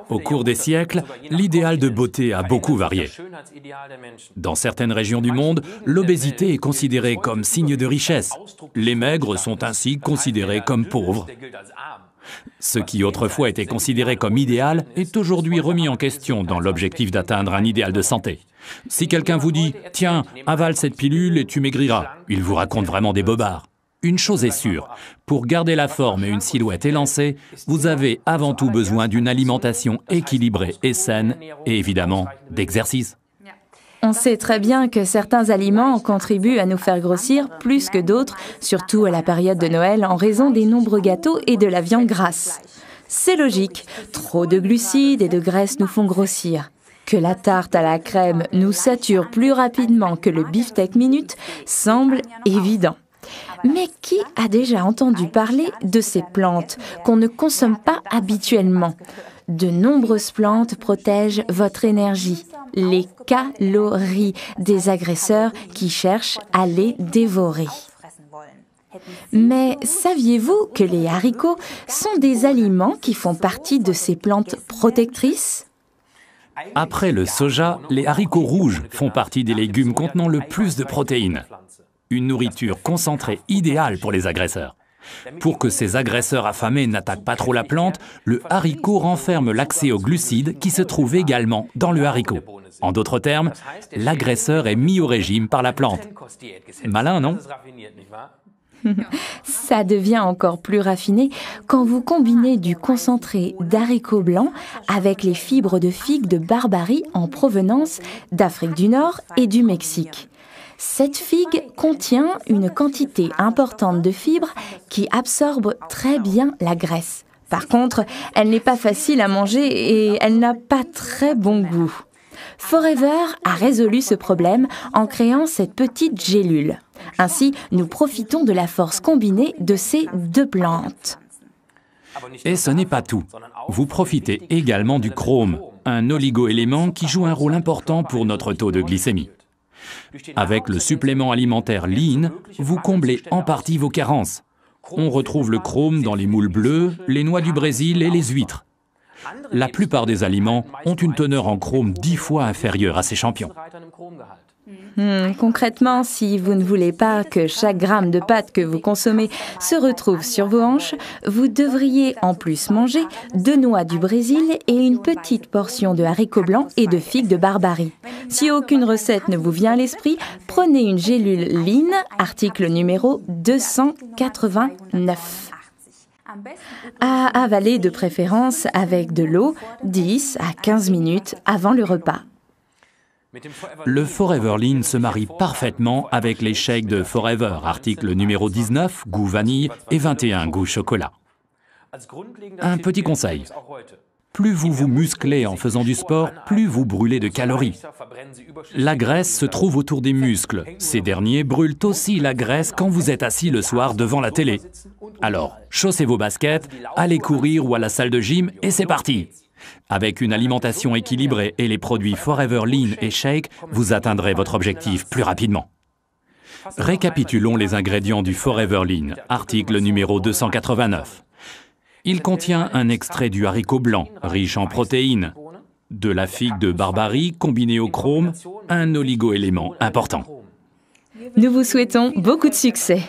Au cours des siècles, l'idéal de beauté a beaucoup varié. Dans certaines régions du monde, l'obésité est considérée comme signe de richesse. Les maigres sont ainsi considérés comme pauvres. Ce qui autrefois était considéré comme idéal est aujourd'hui remis en question dans l'objectif d'atteindre un idéal de santé. Si quelqu'un vous dit « Tiens, avale cette pilule et tu maigriras », il vous raconte vraiment des bobards. Une chose est sûre, pour garder la forme et une silhouette élancée, vous avez avant tout besoin d'une alimentation équilibrée et saine, et évidemment d'exercice. On sait très bien que certains aliments contribuent à nous faire grossir plus que d'autres, surtout à la période de Noël en raison des nombreux gâteaux et de la viande grasse. C'est logique, trop de glucides et de graisse nous font grossir. Que la tarte à la crème nous sature plus rapidement que le beefsteak minute semble évident. Mais qui a déjà entendu parler de ces plantes qu'on ne consomme pas habituellement ? De nombreuses plantes protègent votre énergie, les calories des agresseurs qui cherchent à les dévorer. Mais saviez-vous que les haricots sont des aliments qui font partie de ces plantes protectrices ? Après le soja, les haricots rouges font partie des légumes contenant le plus de protéines. Une nourriture concentrée idéale pour les agresseurs. Pour que ces agresseurs affamés n'attaquent pas trop la plante, le haricot renferme l'accès aux glucides qui se trouvent également dans le haricot. En d'autres termes, l'agresseur est mis au régime par la plante. Malin, non ? Ça devient encore plus raffiné quand vous combinez du concentré d'haricots blancs avec les fibres de figues de Barbarie en provenance d'Afrique du Nord et du Mexique. Cette figue contient une quantité importante de fibres qui absorbent très bien la graisse. Par contre, elle n'est pas facile à manger et elle n'a pas très bon goût. Forever a résolu ce problème en créant cette petite gélule. Ainsi, nous profitons de la force combinée de ces deux plantes. Et ce n'est pas tout. Vous profitez également du chrome, un oligo-élément qui joue un rôle important pour notre taux de glycémie. Avec le supplément alimentaire Lean, vous comblez en partie vos carences. On retrouve le chrome dans les moules bleus, les noix du Brésil et les huîtres. La plupart des aliments ont une teneur en chrome 10 fois inférieure à ces champions. Concrètement, si vous ne voulez pas que chaque gramme de pâte que vous consommez se retrouve sur vos hanches, vous devriez en plus manger 2 noix du Brésil et une petite portion de haricots blancs et de figues de Barbarie. Si aucune recette ne vous vient à l'esprit, prenez une gélule Lean, article numéro 289. À avaler de préférence avec de l'eau 10 à 15 minutes avant le repas. Le Forever Lean se marie parfaitement avec les shakes de Forever, article numéro 19, goût vanille, et 21, goût chocolat. Un petit conseil. Plus vous vous musclez en faisant du sport, plus vous brûlez de calories. La graisse se trouve autour des muscles. Ces derniers brûlent aussi la graisse quand vous êtes assis le soir devant la télé. Alors, chaussez vos baskets, allez courir ou à la salle de gym et c'est parti! Avec une alimentation équilibrée et les produits Forever Lean et Shake, vous atteindrez votre objectif plus rapidement. Récapitulons les ingrédients du Forever Lean, article numéro 289. Il contient un extrait du haricot blanc, riche en protéines, de la figue de Barbarie combinée au chrome, un oligo-élément important. Nous vous souhaitons beaucoup de succès.